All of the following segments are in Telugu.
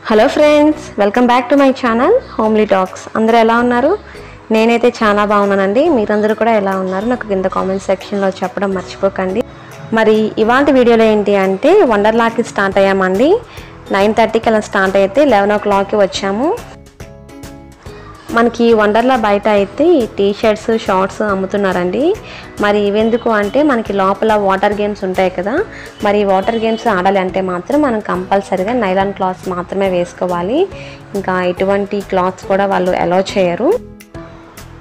Hello friends, welcome back to my channel homely talks. అందరూ ఎలా ఉన్నారు? నేనైతే చాలా బాగున్నానండి. మీరందరూ కూడా ఎలా ఉన్నారు నాకు కింద కామెంట్ సెక్షన్లో చెప్పడం మర్చిపోకండి. మరి ఇవాంటి వీడియోలో ఏంటి అంటే వండర్లాకి స్టార్ట్ అయ్యామండి. 9:30కి అలా స్టార్ట్ అయితే 11 o'clockకి వచ్చాము. మనకి వండర్లా బయట అయితే టీ షర్ట్స్ షార్ట్స్ అమ్ముతున్నారండి. మరి ఇవెందుకు అంటే మనకి లోపల వాటర్ గేమ్స్ ఉంటాయి కదా, మరి వాటర్ గేమ్స్ ఆడాలి అంటే మాత్రం మనం కంపల్సరీగా నైలాన్ క్లాత్స్ మాత్రమే వేసుకోవాలి. ఇంకా ఎటువంటి క్లాత్స్ కూడా వాళ్ళు అలౌ చేయరు.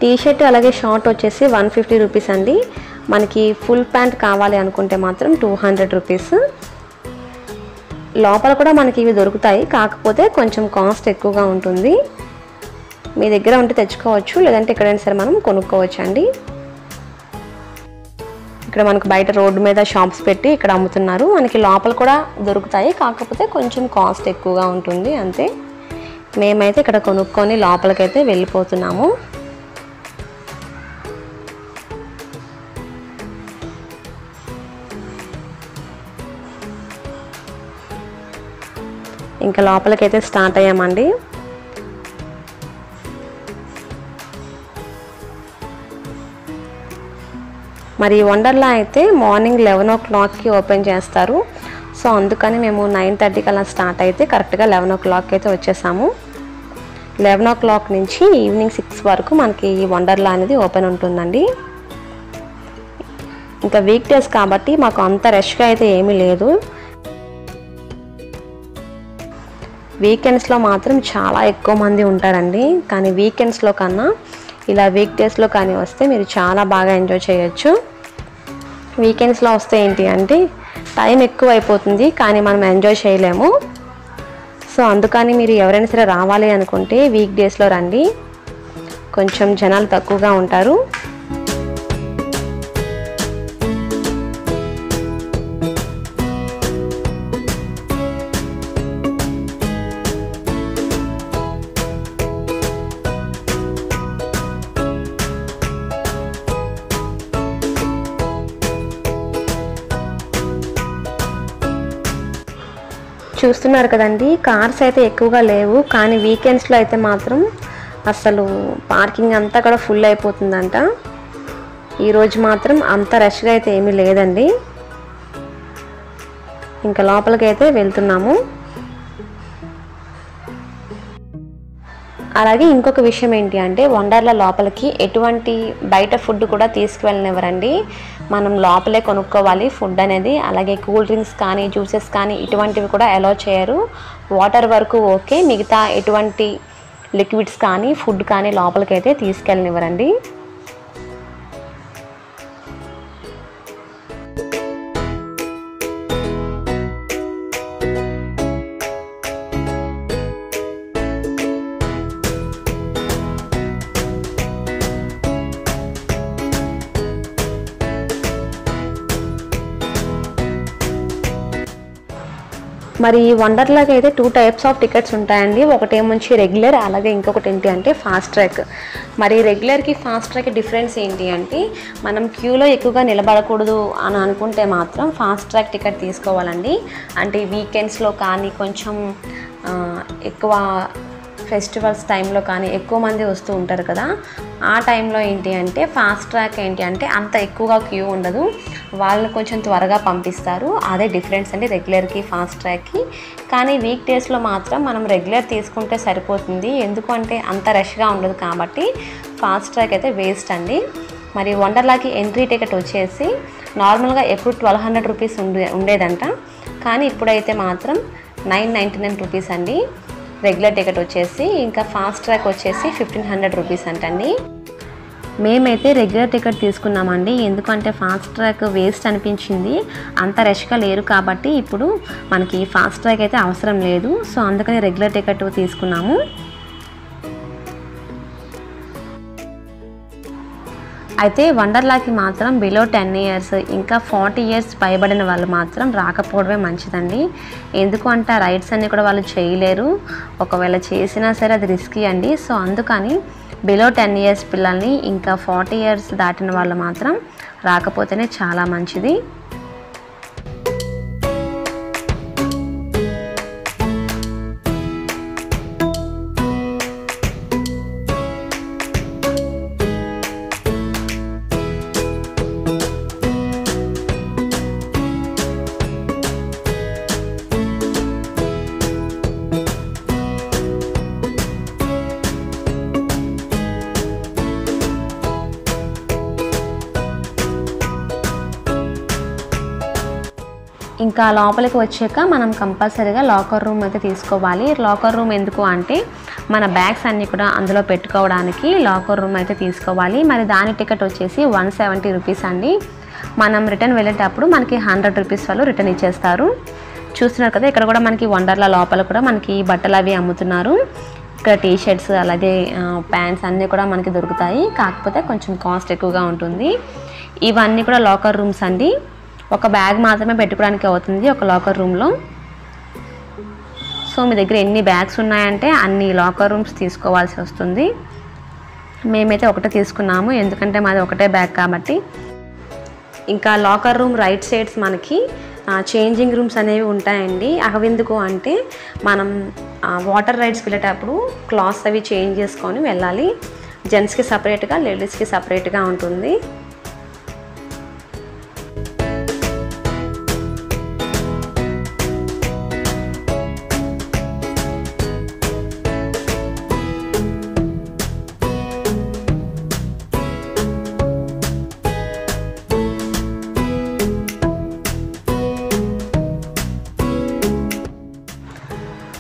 టీ షర్ట్ అలాగే షార్ట్ వచ్చేసి 150 రూపీస్ అండి. మనకి ఫుల్ ప్యాంట్ కావాలి అనుకుంటే మాత్రం 200 రూపీస్. లోపల కూడా మనకి ఇవి దొరుకుతాయి, కాకపోతే కొంచెం కాస్ట్ ఎక్కువగా ఉంటుంది. మీ దగ్గర ఉంటే తెచ్చుకోవచ్చు, లేదంటే ఎక్కడైనా సరే మనం కొనుక్కోవచ్చు అండి. ఇక్కడ మనకు బయట రోడ్డు మీద షాప్స్ పెట్టి ఇక్కడ అమ్ముతున్నారు. మనకి లోపల కూడా దొరుకుతాయి, కాకపోతే కొంచెం కాస్ట్ ఎక్కువగా ఉంటుంది అంతే. మేమైతే ఇక్కడ కొనుక్కొని లోపలికైతే వెళ్ళిపోతున్నాము. ఇంకా లోపలికైతే స్టార్ట్ అయ్యామండి. మరి వండర్లా అయితే మార్నింగ్ 11 o'clockకి ఓపెన్ చేస్తారు. సో అందుకని మేము 9:30కి అలా స్టార్ట్ అయితే కరెక్ట్గా 11 o'clock అయితే వచ్చేసాము. 11 o'clock నుంచి ఈవినింగ్ 6 వరకు మనకి ఈ వండర్లా అనేది ఓపెన్ ఉంటుందండి. ఇంకా వీక్ డేస్ కాబట్టి మాకు అంత రష్గా అయితే ఏమీ లేదు. వీకెండ్స్లో మాత్రం చాలా ఎక్కువ మంది ఉంటారండి. కానీ వీకెండ్స్లో కన్నా ఇలా వీక్ డేస్లో కానీ వస్తే మీరు చాలా బాగా ఎంజాయ్ చేయొచ్చు. వీకెండ్స్లో వస్తే ఏంటి అంటే టైం ఎక్కువ అయిపోతుంది, కానీ మనం ఎంజాయ్ చేయలేము. సో అందుకని మీరు ఎవరైనా సరే రావాలి అనుకుంటే వీక్ డేస్లో రండి, కొంచెం జనాలు తక్కువగా ఉంటారు. చూస్తున్నారు కదండి, కార్స్ అయితే ఎక్కువగా లేవు, కానీ వీకెండ్స్లో అయితే మాత్రం అసలు పార్కింగ్ అంతా కూడా ఫుల్ అయిపోతుందంట. ఈరోజు మాత్రం అంత రష్గా అయితే ఏమీ లేదండి. ఇంకా లోపలికి అయితే వెళ్తున్నాము. అలాగే ఇంకొక విషయం ఏంటి అంటే వండర్లా లోపలికి ఎటువంటి బయట ఫుడ్ కూడా తీసుకువెళ్ళనివ్వరండి. మనం లోపలే కొనుక్కోవాలి ఫుడ్ అనేది. అలాగే కూల్ డ్రింక్స్ కానీ జ్యూసెస్ కానీ ఇటువంటివి కూడా అలౌ చేయరు. వాటర్ వరకు ఓకే, మిగతా ఎటువంటి లిక్విడ్స్ కానీ ఫుడ్ కానీ లోపలికి అయితే తీసుకెళ్ళనివ్వరండి. మరి ఈ వండర్లాకి అయితే 2 types ఆఫ్ టికెట్స్ ఉంటాయండి. ఒకటేమొచ్చి రెగ్యులర్, అలాగే ఇంకొకటి ఏంటి అంటే ఫాస్ట్ ట్రాక్. మరి రెగ్యులర్కి ఫాస్ట్ ట్రాక్ డిఫరెన్స్ ఏంటి అంటే మనం క్యూలో ఎక్కువగా నిలబడకూడదు అని అనుకుంటే మాత్రం ఫాస్ట్ ట్రాక్ టికెట్ తీసుకోవాలండి. అంటే వీకెండ్స్లో కానీ కొంచెం ఎక్కువ ఫెస్టివల్స్ టైంలో కానీ ఎక్కువ మంది వస్తూ ఉంటారు కదా, ఆ టైంలో ఏంటి అంటే ఫాస్ట్ ట్రాక్ ఏంటి అంటే అంత ఎక్కువగా క్యూ ఉండదు, వాళ్ళని కొంచెం త్వరగా పంపిస్తారు. అదే డిఫరెన్స్ అండి రెగ్యులర్కి ఫాస్ట్ ట్రాక్కి. కానీ వీక్ డేస్లో మాత్రం మనం రెగ్యులర్ తీసుకుంటే సరిపోతుంది, ఎందుకంటే అంత రష్గా ఉండదు కాబట్టి. ఫాస్ట్ ట్రాక్ అయితే వేస్ట్ అండి. మరి వండర్లాకి ఎంట్రీ టికెట్ వచ్చేసి నార్మల్గా ఎప్పుడు 1200 రూపీస్ ఉండేదంట, కానీ ఇప్పుడైతే మాత్రం 999 రూపీస్ అండి రెగ్యులర్ టికెట్ వచ్చేసి. ఇంకా ఫాస్ట్ ట్రాక్ వచ్చేసి 1500 రూపీస్ అంటండి. మేమైతే రెగ్యులర్ టికెట్ తీసుకున్నామండి, ఎందుకంటే ఫాస్ట్ ట్రాక్ వేస్ట్ అనిపించింది. అంత రష్గా లేరు కాబట్టి ఇప్పుడు మనకి ఫాస్ట్ ట్రాక్ అయితే అవసరం లేదు. సో అందుకని రెగ్యులర్ టికెట్ తీసుకున్నాము. అయితే వండర్లాకి మాత్రం బిలో 10 years ఇంకా 40 years పైబడిన వాళ్ళు మాత్రం రాకపోవడమే మంచిదండి. ఎందుకు అంటే రైడ్స్ అన్నీ కూడా వాళ్ళు చేయలేరు, ఒకవేళ చేసినా సరే అది రిస్కీ అండి. సో అందుకని బిలో 10 years పిల్లల్ని ఇంకా 40 years దాటిన వాళ్ళు మాత్రం రాకపోతేనే చాలా మంచిది. ఇంకా లోపలికి వచ్చాక మనం కంపల్సరీగా లాకర్ రూమ్ అయితే తీసుకోవాలి. లాకర్ రూమ్ ఎందుకు అంటే మన బ్యాగ్స్ అన్నీ కూడా అందులో పెట్టుకోవడానికి లాకర్ రూమ్ అయితే తీసుకోవాలి. మరి దాని టికెట్ వచ్చేసి 170 రూపీస్ అండి. మనం రిటర్న్ వెళ్ళేటప్పుడు మనకి 100 రూపీస్ వాళ్ళు రిటర్న్ ఇచ్చేస్తారు. చూస్తున్నారు కదా, ఇక్కడ కూడా మనకి వండర్లా లోపల కూడా మనకి బట్టలు అవి అమ్ముతున్నారు. ఇక్కడ టీ షర్ట్స్ అలాగే ప్యాంట్స్ అన్నీ కూడా మనకి దొరుకుతాయి. కాకపోతే కొంచెం కాస్ట్ ఎక్కువగా ఉంటుంది. ఇవన్నీ కూడా లాకర్ రూమ్స్ అండి. ఒక బ్యాగ్ మాత్రమే పెట్టుకోవడానికి అవుతుంది ఒక లాకర్ రూమ్లో. సో మీ దగ్గర ఎన్ని బ్యాగ్స్ ఉన్నాయంటే అన్ని లాకర్ రూమ్స్ తీసుకోవాల్సి వస్తుంది. మేమైతే ఒకటే తీసుకున్నాము, ఎందుకంటే మాది ఒకటే బ్యాగ్ కాబట్టి. ఇంకా లాకర్ రూమ్ రైట్ సైడ్స్ మనకి చేంజింగ్ రూమ్స్ అనేవి ఉంటాయండి. అవి ఎందుకు అంటే మనం వాటర్ రైడ్స్కి వెళ్ళేటప్పుడు క్లాత్స్ అవి చేంజ్ చేసుకొని వెళ్ళాలి. జెంట్స్కి సపరేట్గా, లేడీస్కి సపరేట్గా ఉంటుంది.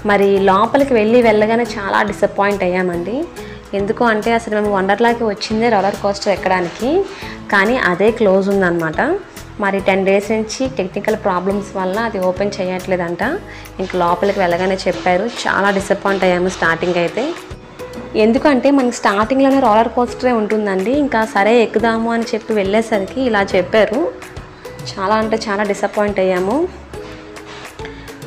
మరి లోపలికి వెళ్ళగానే చాలా డిసప్పాయింట్ అయ్యామండి. ఎందుకు అంటే అసలు మేము వండర్లాకి వచ్చిందే రోలర్ కోస్టర్ ఎక్కడానికి, కానీ అదే క్లోజ్ ఉందన్నమాట. మరి 10 డేస్ నుంచి టెక్నికల్ ప్రాబ్లమ్స్ వల్ల అది ఓపెన్ చేయట్లేదంట. ఇంక లోపలికి వెళ్ళగానే చెప్పారు. చాలా డిసప్పాయింట్ అయ్యాము స్టార్టింగ్ అయితే. ఎందుకంటే మనకి స్టార్టింగ్లోనే రోలర్ కోస్టరే ఉంటుందండి. ఇంకా సరే ఎక్కుదాము అని చెప్పి వెళ్ళేసరికి ఇలా చెప్పారు. చాలా అంటే చాలా డిసప్పాయింట్ అయ్యాము.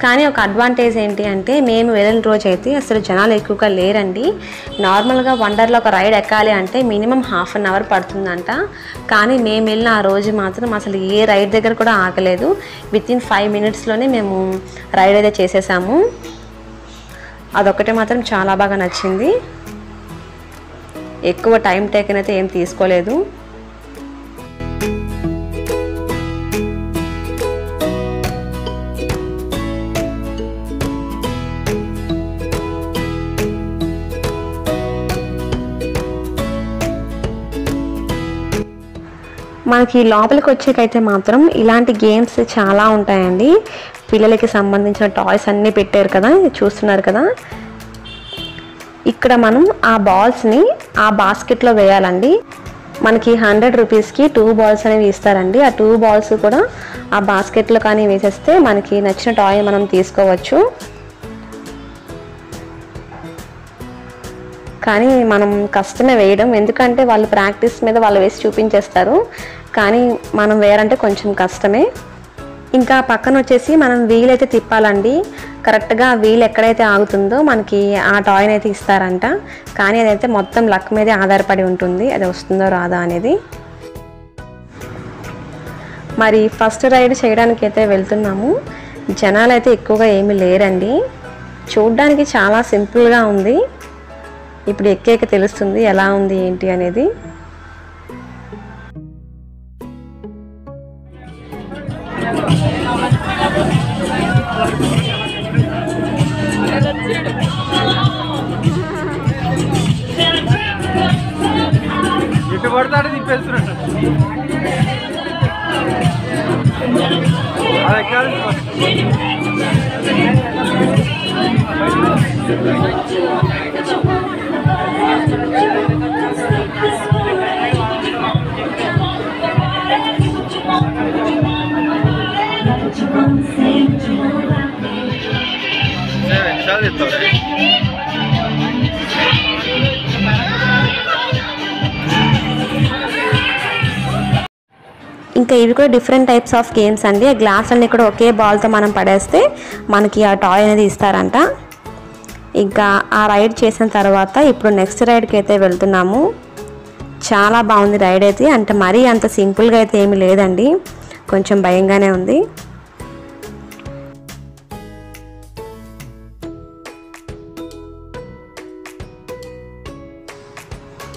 కానీ ఒక అడ్వాంటేజ్ ఏంటి అంటే మేము వెళ్ళిన రోజు అయితే అసలు జనాలు ఎక్కువగా లేరండి. నార్మల్గా వండర్లో ఒక రైడ్ ఎక్కాలి అంటే మినిమం 1/2 అవర్ పడుతుందంట. కానీ మేము వెళ్ళిన ఆ రోజు మాత్రం అసలు ఏ రైడ్ దగ్గర కూడా ఆగలేదు. వితిన్ 5 మినిట్స్లోనే మేము రైడ్ అయితే చేసేసాము. అదొక్కటే మాత్రం చాలా బాగా నచ్చింది. ఎక్కువ టైం టేకన్ అయితే ఏం తీసుకోలేదు. మనకి లోపలికి వచ్చేకైతే మాత్రం ఇలాంటి గేమ్స్ చాలా ఉంటాయండి. పిల్లలకి సంబంధించిన టాయ్స్ అన్నీ పెట్టారు కదా, చూస్తున్నారు కదా. ఇక్కడ మనం ఆ బాల్స్ని ఆ బాస్కెట్లో వేయాలండి. మనకి 100 రూపీస్కి 2 బాల్స్ అనేవి ఇస్తారండి. ఆ 2 బాల్స్ కూడా ఆ బాస్కెట్లో కానీ వేసేస్తే మనకి నచ్చిన టాయ్ మనం తీసుకోవచ్చు. కానీ మనం కష్టమే వేయడం, ఎందుకంటే వాళ్ళు ప్రాక్టీస్ మీద వాళ్ళు వేసి చూపించేస్తారు. కానీ మనం వేయాలంటే కొంచెం కష్టమే. ఇంకా పక్కన వచ్చేసి మనం వీల్ అయితే తిప్పాలండి. కరెక్ట్గా వీల్ ఎక్కడైతే ఆగుతుందో మనకి ఆ టాయ్ని అయితే ఇస్తారంట. కానీ అదైతే మొత్తం లక్ మీదే ఆధారపడి ఉంటుంది, అది వస్తుందో రాదా అనేది. మరి ఫస్ట్ రైడ్ చేయడానికి అయితే వెళ్తున్నాము. జనాలు అయితే ఎక్కువగా ఏమీ లేరండి. చూడ్డానికి చాలా సింపుల్గా ఉంది. ఇప్పుడు ఎక్కేక తెలుస్తుంది ఎలా ఉంది ఏంటి అనేది. ఎటు పడతాడు తిప్పేస్తున్నాడు. అది ఎక్కాలి. ఇంకా ఇవి కూడా డిఫరెంట్ టైప్స్ ఆఫ్ గేమ్స్ అండి. ఆ గ్లాస్ అన్ని కూడా ఒకే బాల్తో మనం పడేస్తే మనకి ఆ టాయ్ అనేది ఇస్తారంట. ఇంకా ఆ రైడ్ చేసిన తర్వాత ఇప్పుడు నెక్స్ట్ రైడ్కి అయితే వెళ్తున్నాము. చాలా బాగుంది రైడ్ అయితే. అంటే మరీ అంత సింపుల్గా అయితే ఏమీ లేదండి, కొంచెం భయంగానే ఉంది.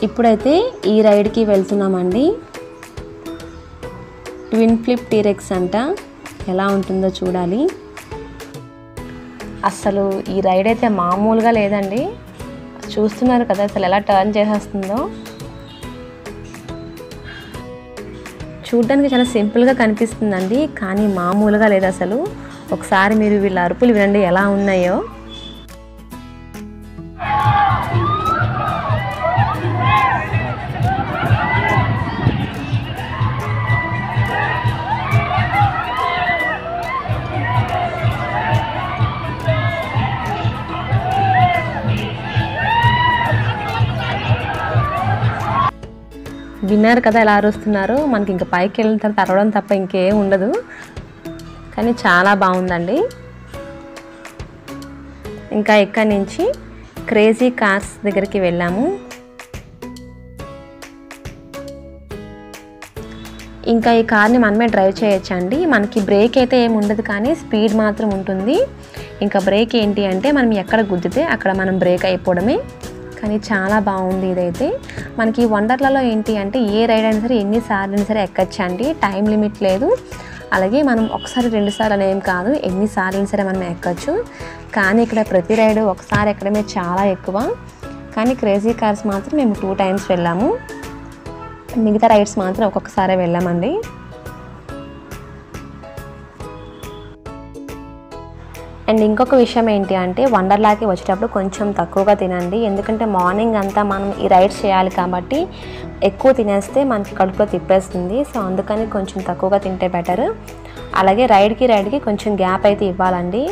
ఇప్పుడైతే ఈ రైడ్కి వెళ్తున్నామండి. ట్విన్ ఫ్లిప్ టీరెక్స్ అంట. ఎలా ఉంటుందో చూడాలి. అసలు ఈ రైడ్ అయితే మామూలుగా లేదండి. చూస్తున్నారు కదా అసలు ఎలా టర్న్ చేసేస్తుందో. చూడడానికి చాలా సింపుల్గా కనిపిస్తుందండి, కానీ మామూలుగా లేదు అసలు. ఒకసారి మీరు వీళ్ళ అరుపులు వినండి ఎలా ఉన్నాయో. విన్నారు కదా ఎలా అరుస్తున్నారో. మనకి ఇంకా పైకి వెళ్ళిన తర్వాత అరవడం తప్ప ఇంకేం ఉండదు, కానీ చాలా బాగుందండి. ఇంకా ఇక్కడి నుంచి క్రేజీ కార్స్ దగ్గరికి వెళ్ళాము. ఇంకా ఈ కార్ని మనమే డ్రైవ్ చేయొచ్చండి. మనకి బ్రేక్ అయితే ఏమి ఉండదు, కానీ స్పీడ్ మాత్రం ఉంటుంది. ఇంకా బ్రేక్ ఏంటి అంటే మనం ఎక్కడ గుద్దితే అక్కడ మనం బ్రేక్ అయిపోవడమే. కానీ చాలా బాగుంది ఇదైతే. మనకి వండర్లలో ఏంటి అంటే ఏ రైడ్ అయినా సరే ఎన్నిసార్లు అయినా సరే ఎక్కచ్చండి, టైం లిమిట్ లేదు. అలాగే మనం ఒకసారి 2 సార్లు అనేం కాదు, ఎన్నిసార్లు అయినా సరే మనం ఎక్కచ్చు. కానీ ఇక్కడ ప్రతి రైడ్ ఒకసారి ఎక్కడమే చాలా ఎక్కువ. కానీ క్రేజీ కార్స్ మాత్రం మేము 2 టైమ్స్ వెళ్ళాము, మిగతా రైడ్స్ మాత్రం ఒక్కొక్కసారి వెళ్ళామండి. అండ్ ఇంకొక విషయం ఏంటి అంటే వండర్లాకి వచ్చేటప్పుడు కొంచెం తక్కువగా తినండి, ఎందుకంటే మార్నింగ్ అంతా మనం ఈ రైడ్స్ చేయాలి కాబట్టి ఎక్కువ తినేస్తే మనకి కడుపులో తిప్పేస్తుంది. సో అందుకని కొంచెం తక్కువగా తింటే బెటర్. అలాగే రైడ్కి కొంచెం గ్యాప్ అయితే ఇవ్వాలండి.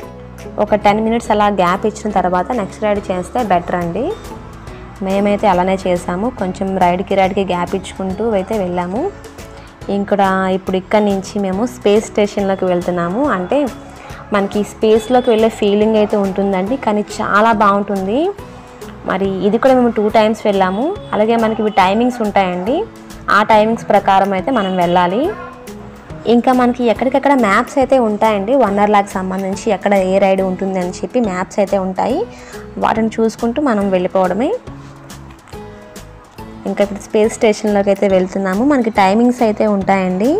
ఒక 10 మినిట్స్ అలా గ్యాప్ ఇచ్చిన తర్వాత నెక్స్ట్ రైడ్ చేస్తే బెటర్ అండి. మేమైతే అలానే చేసాము, కొంచెం రైడ్కి గ్యాప్ ఇచ్చుకుంటూ అయితే వెళ్ళాము. ఇప్పుడు ఇక్కడి నుంచి మేము స్పేస్ స్టేషన్లోకి వెళ్తున్నాము. అంటే మనకి స్పేస్లోకి వెళ్ళే ఫీలింగ్ అయితే ఉంటుందండి, కానీ చాలా బాగుంటుంది. మరి ఇది కూడా మేము 2 టైమ్స్ వెళ్ళాము. అలాగే మనకి ఇవి టైమింగ్స్ ఉంటాయండి, ఆ టైమింగ్స్ ప్రకారం అయితే మనం వెళ్ళాలి. ఇంకా మనకి ఎక్కడికక్కడ మ్యాప్స్ అయితే ఉంటాయండి, వండర్లాకి సంబంధించి ఎక్కడ ఏ రైడ్ ఉంటుంది అని చెప్పి మ్యాప్స్ అయితే ఉంటాయి. వాటిని చూసుకుంటూ మనం వెళ్ళిపోవడమే. ఇంకా ఇప్పుడు స్పేస్ స్టేషన్లోకి అయితే వెళ్తున్నాము. మనకి టైమింగ్స్ అయితే ఉంటాయండి.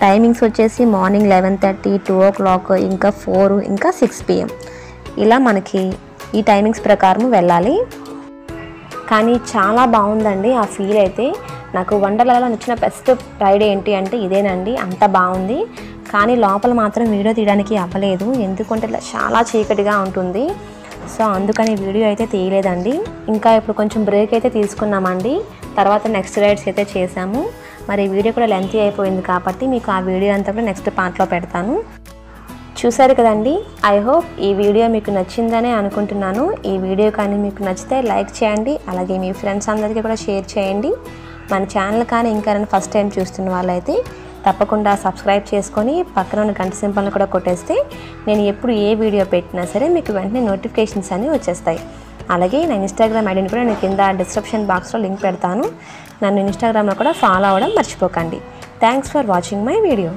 టైమింగ్స్ వచ్చేసి మార్నింగ్ 11:30, 2 o'clock, ఇంకా 4, ఇంకా 6 PM ఇలా మనకి ఈ టైమింగ్స్ ప్రకారం వెళ్ళాలి. కానీ చాలా బాగుందండి ఆ ఫీల్ అయితే. నాకు వండర్లాలో నచ్చిన బెస్ట్ రైడ్ ఏంటి అంటే ఇదేనండి, అంత బాగుంది. కానీ లోపల మాత్రం వీడియో తీయడానికి అవ్వలేదు, ఎందుకంటే చాలా చీకటిగా ఉంటుంది. సో అందుకని వీడియో అయితే తీయలేదండి. ఇంకా ఇప్పుడు కొంచెం బ్రేక్ అయితే తీసుకున్నామండి, తర్వాత నెక్స్ట్ రైడ్స్ అయితే చేసాము. మరి వీడియో కూడా లెంతీ అయిపోయింది కాబట్టి మీకు ఆ వీడియో అంతా కూడా నెక్స్ట్ పార్ట్లో పెడతాను. చూసారు కదండి, ఐ హోప్ ఈ వీడియో మీకు నచ్చిందనే అనుకుంటున్నాను. ఈ వీడియో కానీ మీకు నచ్చితే లైక్ చేయండి, అలాగే మీ ఫ్రెండ్స్ అందరికీ కూడా షేర్ చేయండి. మన ఛానల్ కానీ ఇంకా ఫస్ట్ టైం చూస్తున్న వాళ్ళైతే తప్పకుండా సబ్స్క్రైబ్ చేసుకొని పక్కన ఉన్న గంట సింబల్ని కూడా కొట్టేస్తే నేను ఎప్పుడు ఏ వీడియో పెట్టినా సరే మీకు వెంటనే నోటిఫికేషన్స్ అన్నీ వచ్చేస్తాయి. అలాగే నా ఇన్స్టాగ్రామ్ ఐడిని కూడా నేను కింద డిస్క్రిప్షన్ బాక్స్లో లింక్ పెడతాను. నన్ను ఇన్స్టాగ్రామ్లో కూడా ఫాలో అవ్వడం మర్చిపోకండి. Thanks for watching my video.